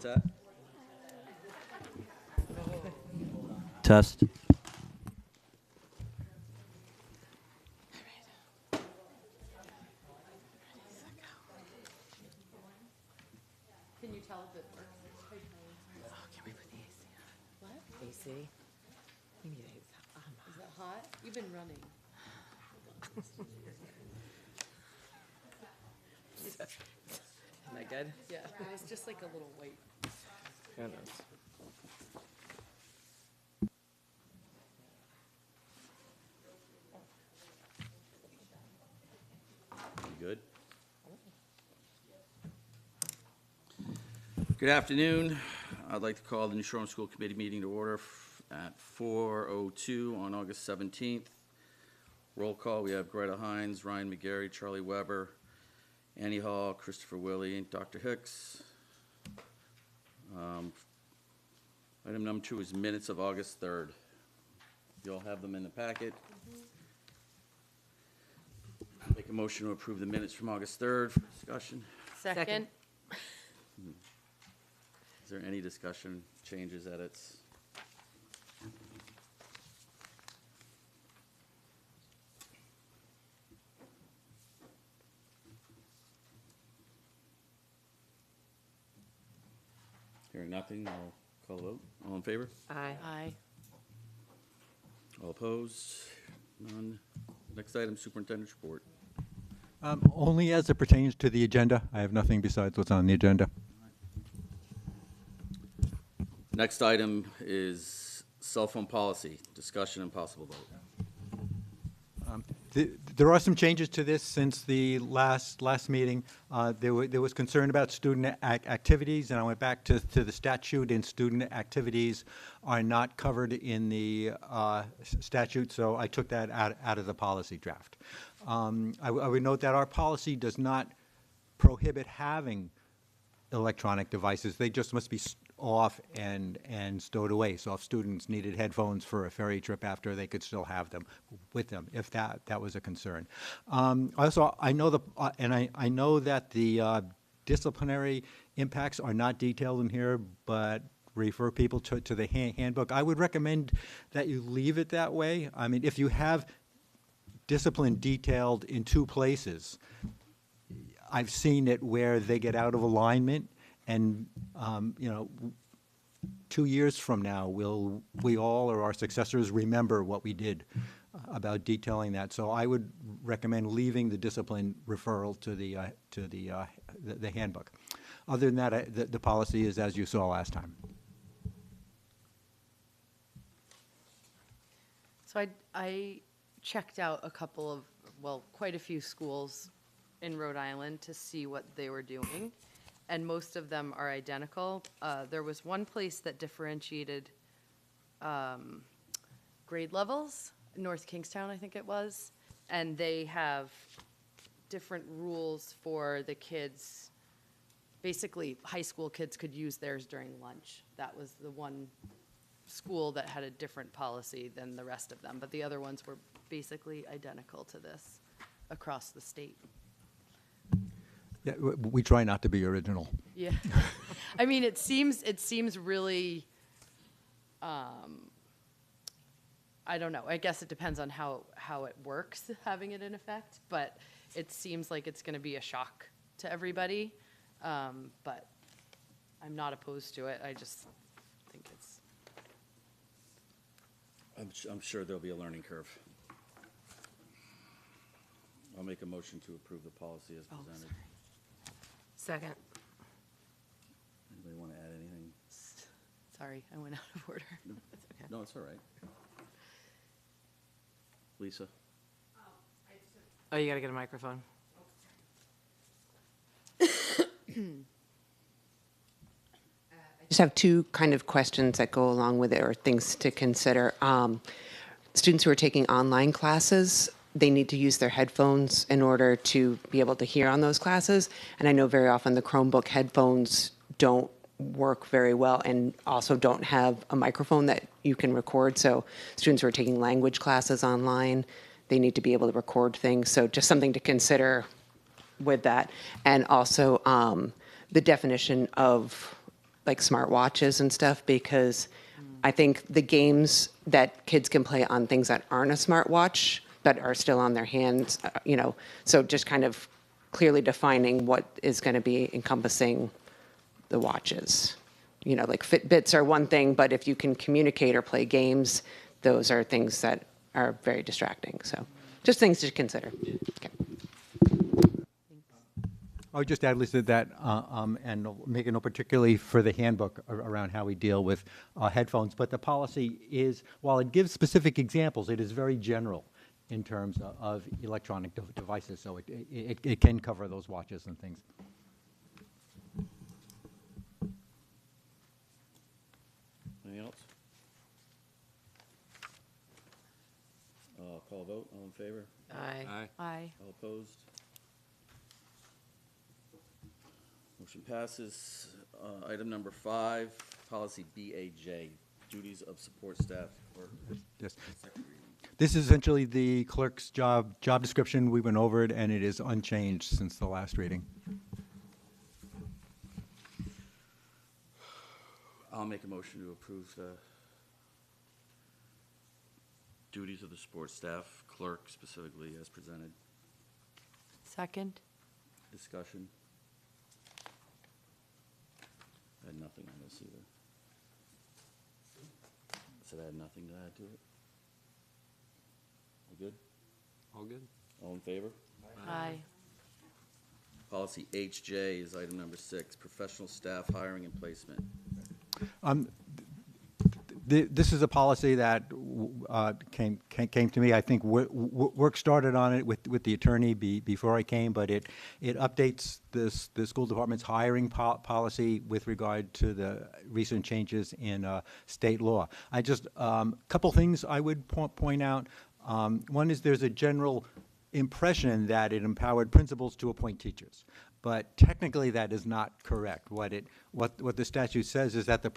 What's that? Test. Can you tell if it works? Oh, can we put the AC on? What? AC? We need AC. Is it hot? You've been running. Am I good? Yeah, it was just like a little white. Who knows? You good? Good afternoon. I'd like to call the New Shore School Committee meeting to order at 4:02 on August 17th. Roll call, we have Greta Hines, Ryan McGarry, Charlie Weber, Annie Hall, Christopher Willie, and Dr. Hicks. Item number 2 is minutes of August 3rd. You all have them in the packet. Make a motion to approve the minutes from August 3rd for discussion. Second. Is there any discussion, changes, edits? Hearing nothing, I'll call the vote. All in favor? Aye. Aye. All opposed? None. Next item, superintendent's report. Only as it pertains to the agenda. I have nothing besides what's on the agenda. Next item is cell phone policy, discussion and possible vote. There are some changes to this since the last meeting. There was concern about student activities, and I went back to the statute, and student activities are not covered in the statute, so I took that out of the policy draft. I would note that our policy does not prohibit having electronic devices. They just must be off and stowed away. So if students needed headphones for a ferry trip after, they could still have them with them if that was a concern. Also, I know I know that the disciplinary impacts are not detailed in here, but refer people to the handbook. I would recommend that you leave it that way. I mean, if you have discipline detailed in two places, I've seen it where they get out of alignment, and 2 years from now, will we all or our successors remember what we did about detailing that? So I would recommend leaving the discipline referral to the handbook. Other than that, the policy is as you saw last time. So I checked out quite a few schools in Rhode Island to see what they were doing, and most of them are identical. There was one place that differentiated grade levels, North Kingstown, I think it was, and they have different rules for the kids. Basically, high school kids could use theirs during lunch. That was the one school that had a different policy than the rest of them, but the other ones were basically identical to this across the state. Yeah, we try not to be original. Yeah. I mean, it seems really, I don't know. I guess it depends on how it works, having it in effect, but it seems like it's going to be a shock to everybody. But I'm not opposed to it. I just think it's... I'm sure there'll be a learning curve. I'll make a motion to approve the policy as presented. sorry. Second. Anybody want to add anything? Sorry, I went out of order. No, That's okay. No, it's all right. Lisa? Oh, you gotta get a microphone. Just have two kind of questions that go along with it, or things to consider. Students who are taking online classes, they need to use their headphones in order to be able to hear on those classes. And I know very often the Chromebook headphones don't work very well and also don't have a microphone that you can record. So students who are taking language classes online, they need to be able to record things. So just something to consider with that. And also the definition of like smartwatches and stuff, because I think the games that kids can play on things that aren't a smartwatch, but are still on their hands, so just kind of clearly defining what is going to be encompassing the watches. Like Fitbits are one thing, but if you can communicate or play games, those are things that are very distracting. So just things to consider. Okay. I would just add, Lisa, that, and make a note particularly for the handbook around how we deal with headphones, but the policy is, while it gives specific examples, it is very general in terms of electronic devices, so it can cover those watches and things. Anything else? Call a vote, all in favor? Aye. Aye. All opposed? Motion passes. Item number 5, policy BAJ, duties of support staff. Yes. Second reading. This is essentially the clerk's job description. We went over it, and it is unchanged since the last reading. I'll make a motion to approve the duties of the support staff, clerk specifically, as presented. Second? Discussion. I had nothing on this either. Said I had nothing to add to it. All good? All good? All in favor? Aye. Policy HJ is item number 6, professional staff hiring and placement. This is a policy that came to me. I think work started on it with the attorney before I came, but it updates the school department's hiring policy with regard to the recent changes in state law. I just couple things I would point out. One is there's a general impression that it empowered principals to appoint teachers, but technically that is not correct. What the statute says is that the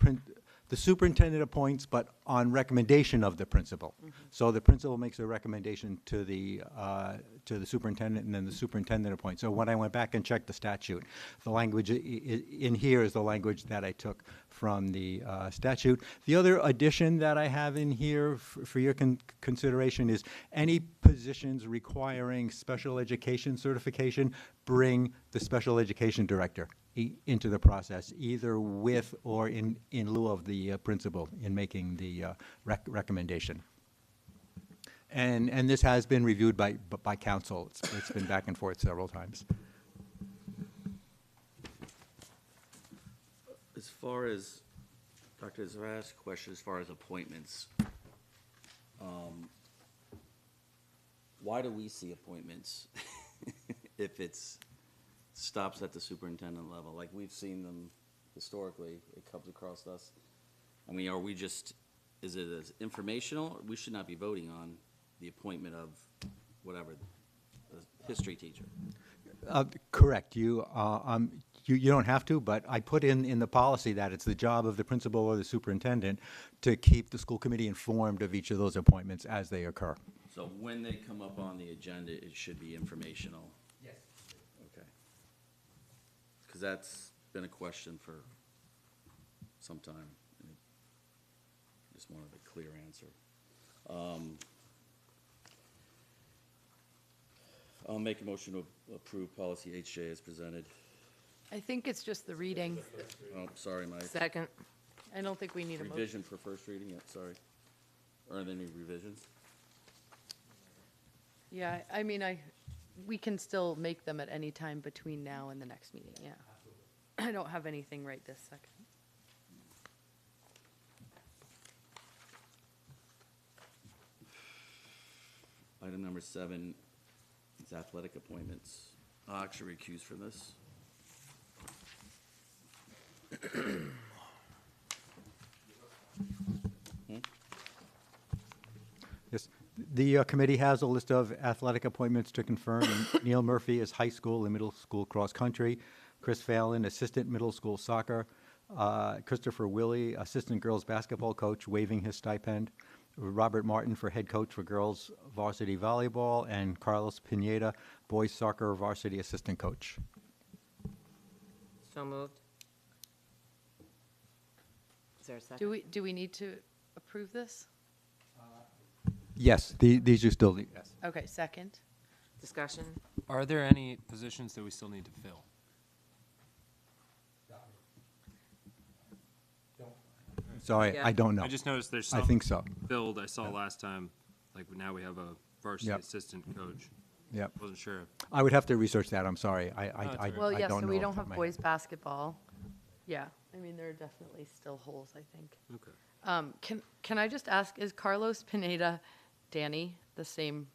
superintendent appoints, but on recommendation of the principal. So the principal makes a recommendation to the superintendent, and then the superintendent appoints. So when I went back and checked the statute, the language in here is the language that I took from the statute. The other addition that I have in here for your consideration is any positions requiring special education certification, bring the special education director into the process, either with or in lieu of the principal in making the recommendation. And this has been reviewed by council. It's been back and forth several times. As far as, Dr. Zara's question, as far as appointments, why do we see appointments if it's stops at the superintendent level? Like, we've seen them historically, it comes across us. I mean, are we just, is it as informational? We should not be voting on the appointment of whatever, a history teacher. Correct. You don't have to, but I put in the policy that it's the job of the principal or the superintendent to keep the school committee informed of each of those appointments as they occur. So when they come up on the agenda, it should be informational? Yes. Okay. Because that's been a question for some time. And just wanted a clear answer. I'll make a motion to approve policy HJ as presented. I think it's just the reading. Oh, sorry, my Second. I don't think we need a motion. revision for first reading, yeah, sorry. Are there any revisions? Yeah, I mean, we can still make them at any time between now and the next meeting, yeah. I don't have anything right this second. Item number 7 is athletic appointments. I'll actually recuse from this. Yes. The committee has a list of athletic appointments to confirm. And Neil Murphy is high school and middle school cross country. Chris Phelan, assistant middle school soccer. Christopher Willie, assistant girls basketball coach, waiving his stipend. Robert Martin for head coach for girls varsity volleyball. And Carlos Pineda, boys soccer varsity assistant coach. So moved. Is there a second? Do we need to approve this? Yes, these are still, yes. Okay, second. Discussion? Are there any positions that we still need to fill? Sorry, Yeah. I don't know. I just noticed there's I some think so. filled. I saw last time, like now we have a varsity Yep. assistant coach. Yep. Wasn't sure. I would have to research that, I'm sorry. I it's all right. Well, I yeah, don't so know we off don't the have top of my boys head. basketball. Yeah, I mean, there are definitely still holes, I think. Okay. Can I just ask, is Carlos Pineda Danny the same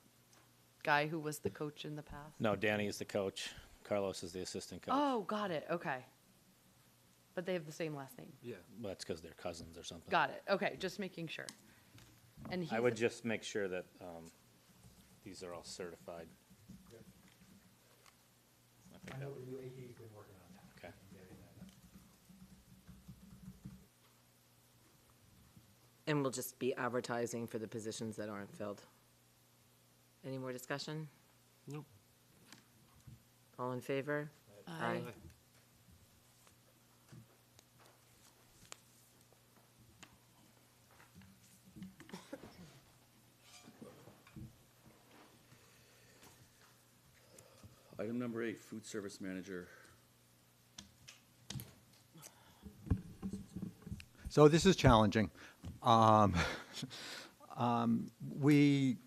guy who was the coach in the past? No, Danny is the coach. Carlos is the assistant coach. Oh, got it, okay. But they have the same last name. Yeah. Well, that's because they're cousins or something. Got it, okay, just making sure. And he's I would a- just make sure that these are all certified. I think that would- Okay. And we'll just be advertising for the positions that aren't filled. Any more discussion? Nope. All in favor? Aye. Item number 8, food service manager. So this is challenging. We,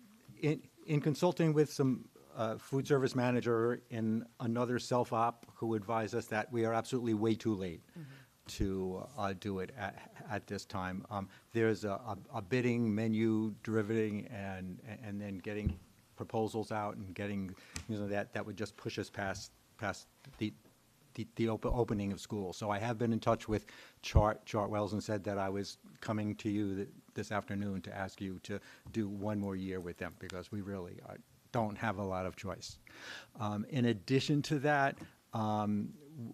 in consulting with some food service manager in another self-op who advised us that we are absolutely way too late to do it at this time. There's a bidding, menu driven, and then getting proposals out and getting, that would just push us past the opening of school. So I have been in touch with Chartwells and said that I was coming to you this afternoon to ask you to do one more year with them, because we really don't have a lot of choice. In addition to that,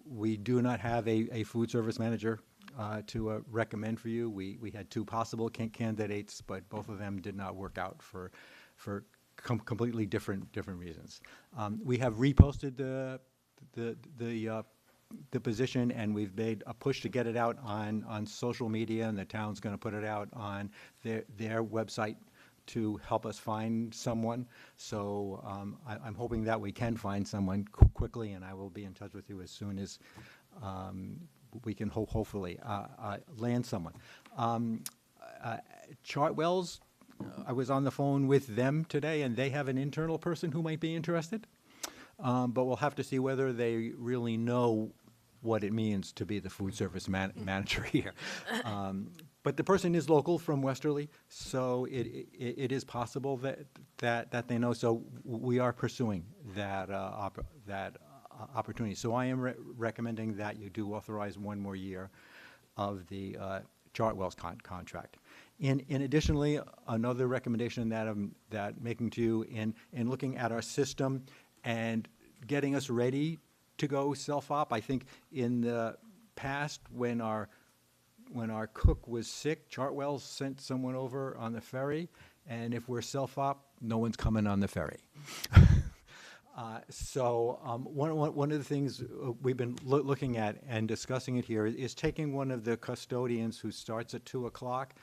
we do not have a food service manager to recommend for you. We had 2 possible candidates, but both of them did not work out for completely different reasons. We have reposted the position, and we've made a push to get it out on social media, and the town's going to put it out on their website to help us find someone. So I'm hoping that we can find someone quickly, and I will be in touch with you as soon as we can hopefully land someone. Chartwells, I was on the phone with them today, and they have an internal person who might be interested. But we'll have to see whether they really know what it means to be the food service manager here. But the person is local from Westerly, so it is possible that they know. So we are pursuing that opportunity. So I am recommending that you do authorize one more year of the Chartwells contract. In additionally, another recommendation that making to you in looking at our system and getting us ready to go self-op. I think in the past, when our cook was sick, Chartwells sent someone over on the ferry, and if we're self-op, no one's coming on the ferry. So one of the things we've been looking at and discussing it here is taking one of the custodians who starts at 2 o'clock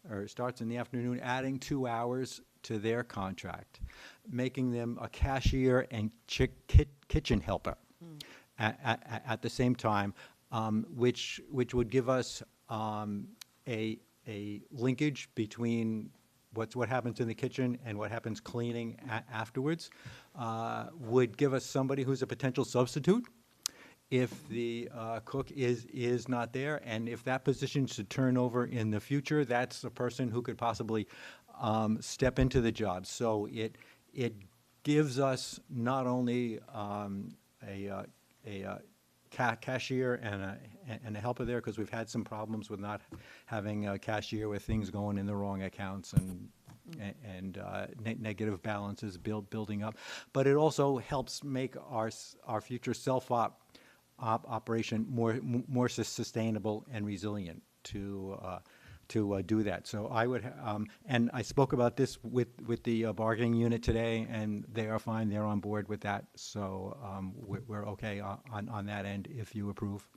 or starts in the afternoon, adding 2 hours to their contract, making them a cashier and kitchen helper at the same time, which would give us a linkage between what happens in the kitchen and what happens cleaning afterwards, would give us somebody who's a potential substitute if the cook is not there. And if that position should turn over in the future, that's a person who could possibly step into the job. So it gives us not only a cashier and a helper there, because we've had some problems with not having a cashier with things going in the wrong accounts and negative balances building up. But it also helps make our future self-op operation more sustainable and resilient to do that. So I would, and I spoke about this with the bargaining unit today, and they are fine. They're on board with that. So we're okay on that end if you approve.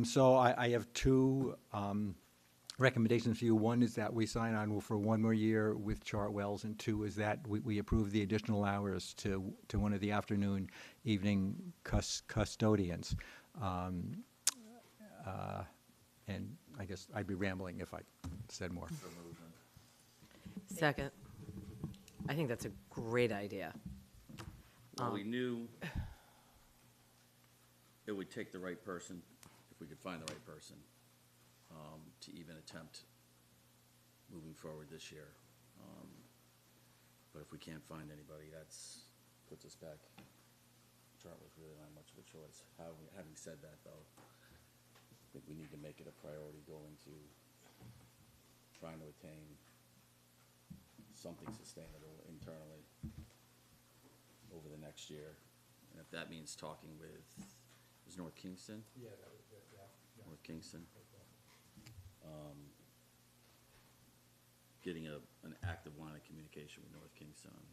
So I have two recommendations for you. One is that we sign on for one more year with Chartwells, and two is that we approve the additional hours to one of the afternoon, evening custodians. And I guess I'd be rambling if I said more. Second. I think that's a great idea. Well, we knew it would take the right person, if we could find the right person, to even attempt moving forward this year. But if we can't find anybody, puts us back. Chartwell's really not much of a choice. Having said that, though, I think we need to make it a priority going to trying to attain something sustainable internally over the next year. And if that means talking with, is North Kingston? Yeah, North Kingston. Getting an active line of communication with North Kingston on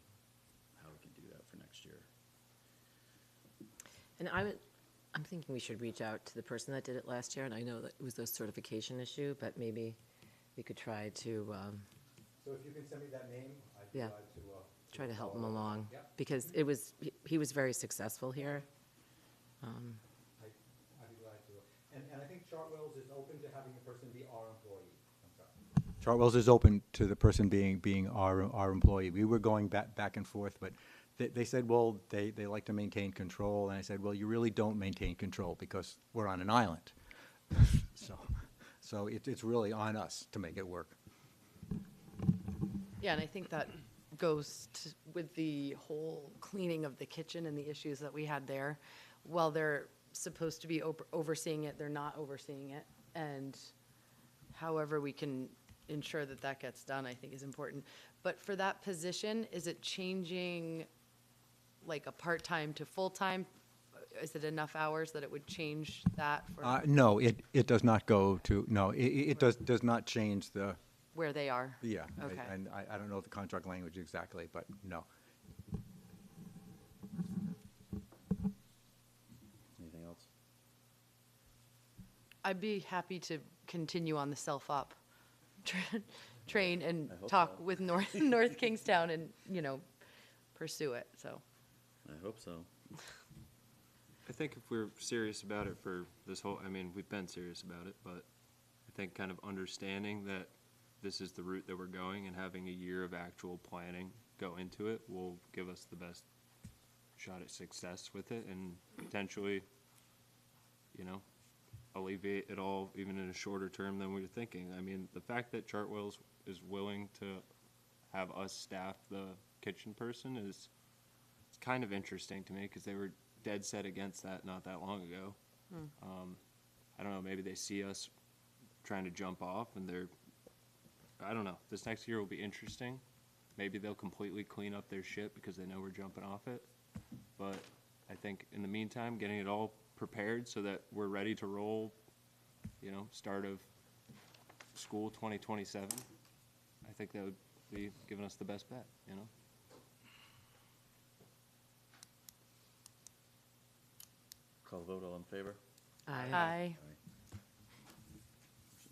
how we can do that for next year. And I'm thinking we should reach out to the person that did it last year, and I know that it was a certification issue, but maybe we could try to, So if you can send me that name, I'd be Yeah. glad to. try to help him along. Yep. Because he was very successful here. I'd be glad to. And I think Chartwells is open to having a person be our employee. Chartwells is open to the person being our employee. We were going back and forth, but they said, well, they like to maintain control. And I said, well, you really don't maintain control because we're on an island. So it's really on us to make it work. Yeah, and I think that goes with the whole cleaning of the kitchen and the issues that we had there. While they're supposed to be overseeing it, they're not overseeing it. And however we can ensure that that gets done, I think is important. But for that position, is it changing like a part-time to full-time? Is it enough hours that it would change that for No, it does not go to, no, it does not change the, where they are? yeah. Okay. And I don't know the contract language exactly, but no. Anything else? I'd be happy to continue on the self-op train and I hope talk so. with North Kingstown and, pursue it, so. I hope so. I think if we're serious about it for this whole, I mean, we've been serious about it, but I think kind of understanding that this is the route that we're going and having a year of actual planning go into it will give us the best shot at success with it and potentially, alleviate it all even in a shorter term than we were thinking. I mean, the fact that Chartwells is willing to have us staff the kitchen person is it's kind of interesting to me because they were dead set against that not that long ago. I don't know, maybe they see us trying to jump off and I don't know, this next year will be interesting. Maybe they'll completely clean up their shit because they know we're jumping off it. But I think in the meantime, getting it all prepared so that we're ready to roll, start of school 2027, I think that would be giving us the best bet, Call the vote, all in favor? Aye. Motion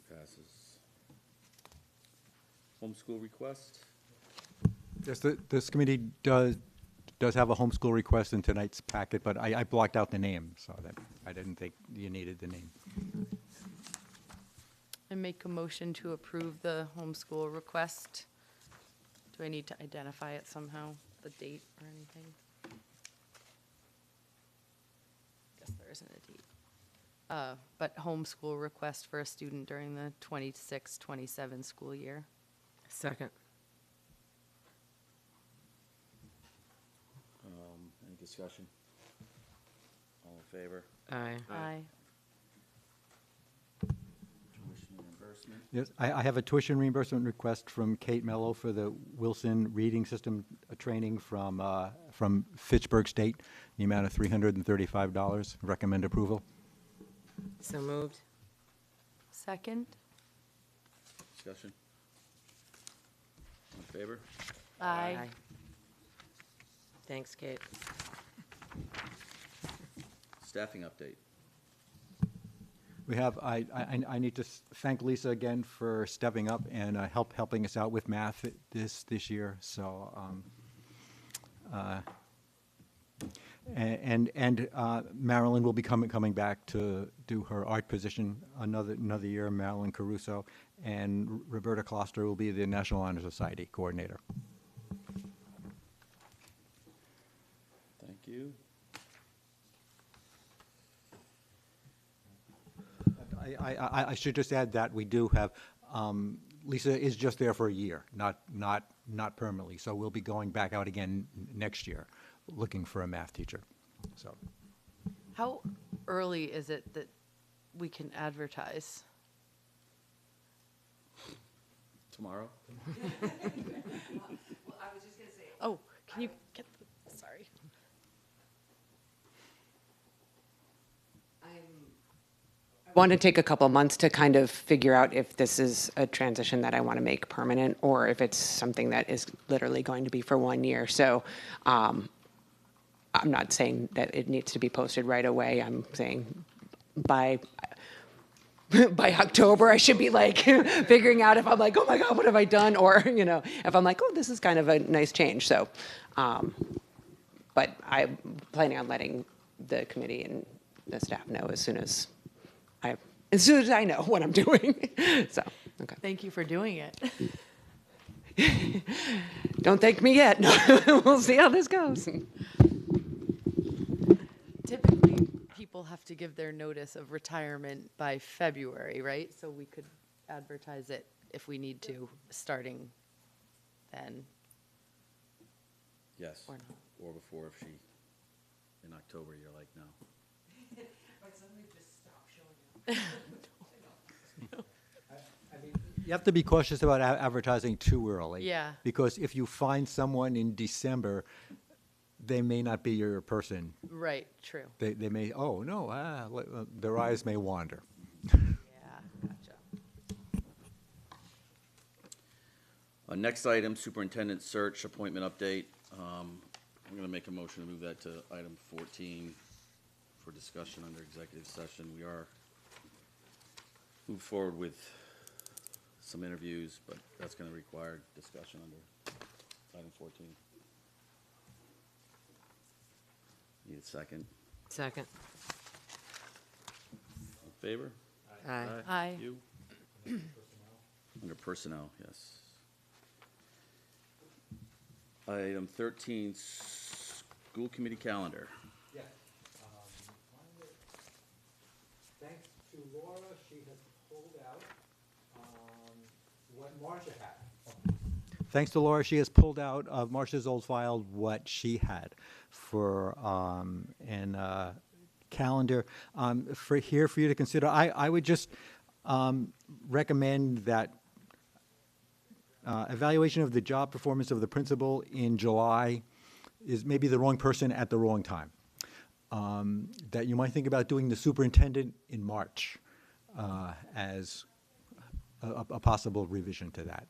passes. Homeschool request? Yes, this committee does have a homeschool request in tonight's packet, but I blocked out the name, so that I didn't think you needed the name. I make a motion to approve the homeschool request. Do I need to identify it somehow, the date or anything? Guess there isn't a date. But homeschool request for a student during the 26-27 school year. Second. Any discussion? All in favor? Aye. Aye. Tuition reimbursement? Yes, I have a tuition reimbursement request from Kate Mello for the Wilson Reading System training from Fitchburg State, the amount of $335. Recommend approval. So moved. Second? Discussion? All in favor? Aye. Thanks, Kate. Staffing update. We have, I need to thank Lisa again for stepping up and helping us out with math this year, so. And Marilyn will be coming back to do her art position another year, Marilyn Caruso, and Roberta Kloster will be the National Honor Society coordinator. Thank you. I should just add that we do have, Lisa is just there for a year, not permanently, so we'll be going back out again next year, looking for a math teacher, so. How early is it that we can advertise? Tomorrow? Oh, can you get, sorry. I want to take a couple months to kind of figure out if this is a transition that I want to make permanent or if it's something that is literally going to be for 1 year. So I'm not saying that it needs to be posted right away. I'm saying by October, I should be like figuring out if I'm like, oh my God, what have I done? Or, if I'm like, oh, this is kind of a nice change. So, but I'm planning on letting the committee and the staff know as soon as I know what I'm doing. So, okay. Thank you for doing it. Don't thank me yet. No, we'll see how this goes. Typically, people have to give their notice of retirement by February, right? So we could advertise it if we need to, starting then. Yes. Or not. Or before if she, in October, you're like, no. You have to be cautious about advertising too early. Yeah. Because if you find someone in December, they may not be your person. Right, true. They may, oh, no, their eyes may wander. Yeah, gotcha. Next item, superintendent search appointment update. I'm going to make a motion to move that to item 14 for discussion under executive session. We are move forward with some interviews, but that's going to require discussion under item 14. Need a second. Second. In favor? Aye. Aye. You? Under personnel, yes. Item 13, school committee calendar. Yes. Thanks to Laura, she has pulled out what Marcia had. Thanks to Laura, she has pulled out of Marcia's old file what she had for calendar for you to consider. I would just recommend that evaluation of the job performance of the principal in July is maybe the wrong person at the wrong time. That you might think about doing the superintendent in March as a possible revision to that.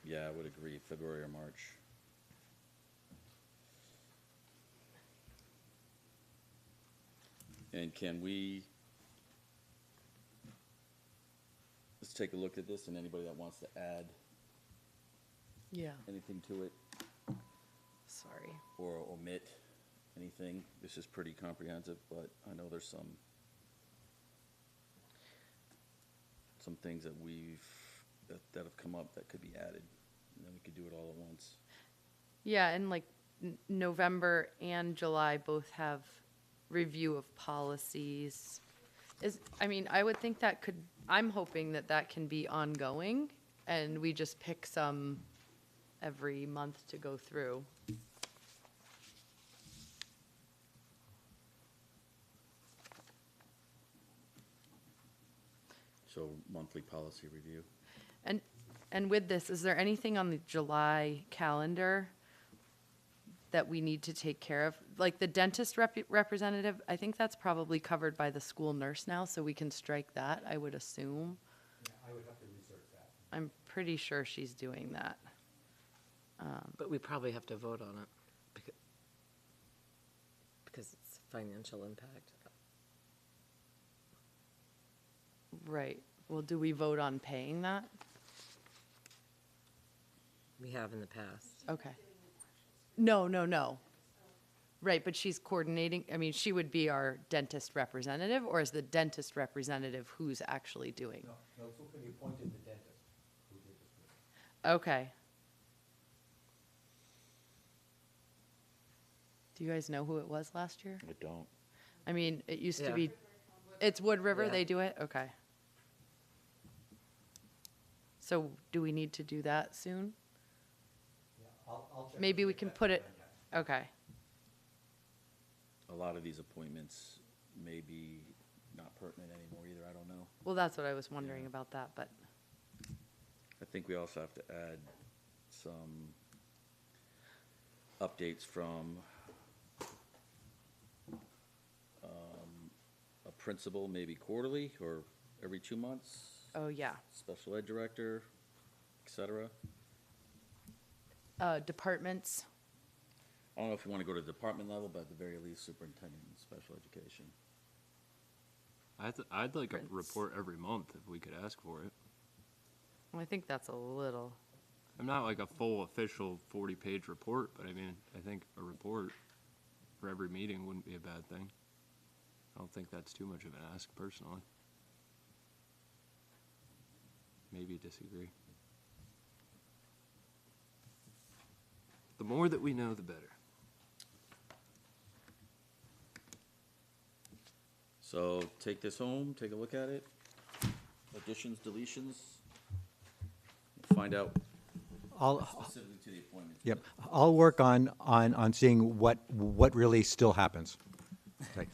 Yeah, I would agree, February or March. And can we, let's take a look at this, and anybody that wants to add Yeah, anything to it sorry. or omit anything, this is pretty comprehensive, but I know there's some things that that have come up that could be added, and then we could do it all at once. Yeah, and like November and July both have review of policies. I would think that I'm hoping that can be ongoing, and we just pick some every month to go through. So monthly policy review. And with this, is there anything on the July calendar that we need to take care of? Like the dentist representative, I think that's probably covered by the school nurse now, so we can strike that, I would assume. Yeah, I would have to research that. I'm pretty sure she's doing that. But we probably have to vote on it because it's financial impact. Right. Well, do we vote on paying that? We have in the past. Okay. No, no, no. Right, but she's coordinating, I mean, she would be our dentist representative, or is the dentist representative who's actually doing? No, it's who can be appointed the dentist. Okay. Do you guys know who it was last year? I don't. I mean, it used to Yeah. be, it's Wood River, Yeah. they do it? Okay. So do we need to do that soon? I'll check. Maybe we can put it, okay. A lot of these appointments may be not pertinent anymore either, I don't know. Well, that's what I was wondering about that, but, I think we also have to add some updates from a principal, maybe quarterly or every 2 months, oh, yeah. special ed director, et cetera. Departments, I don't know if you want to go to department level, but at the very least, superintendent and special education. I'd like a Prince. report every month if we could ask for it. well, I think that's a little, I'm not like a full official 40-page report, but I mean, I think a report for every meeting wouldn't be a bad thing. I don't think that's too much of an ask personally. Maybe disagree. The more that we know, the better. So take this home, take a look at it. Additions, deletions. Find out I'll, specifically to the appointments. yep, I'll work on seeing what really still happens. Okay.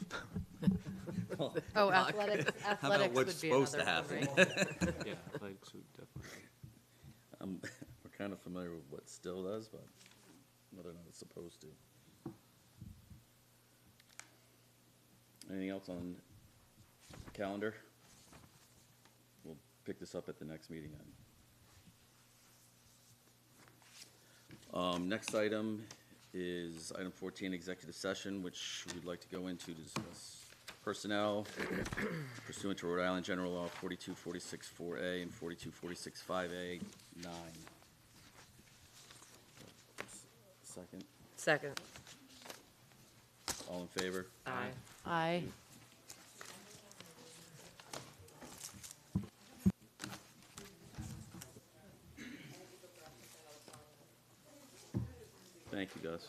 oh, athletics How about would what's be supposed to another happen? one, right? Yeah, like, so definitely. We're kind of familiar with what still does, but whether or not it's supposed to. Anything else on the calendar? We'll pick this up at the next meeting then. Next item is item 14, executive session, which we'd like to go into to discuss personnel pursuant to Rhode Island General Law 42464A and 42465A 9. Second, Second. all in favor? Aye. Aye. Thank you, Gus.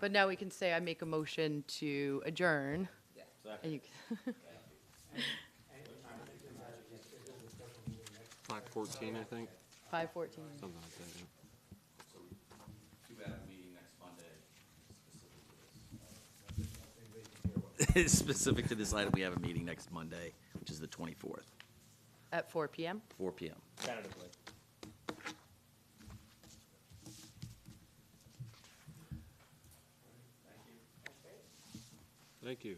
But now we can say I make a motion to adjourn. And you can- 5:14, I think, 5:14. something like that, yeah. Do have a meeting next Monday. Specific to this item, we have a meeting next Monday, which is the 24th, At 4 PM? 4 PM. Tentatively. Thank you.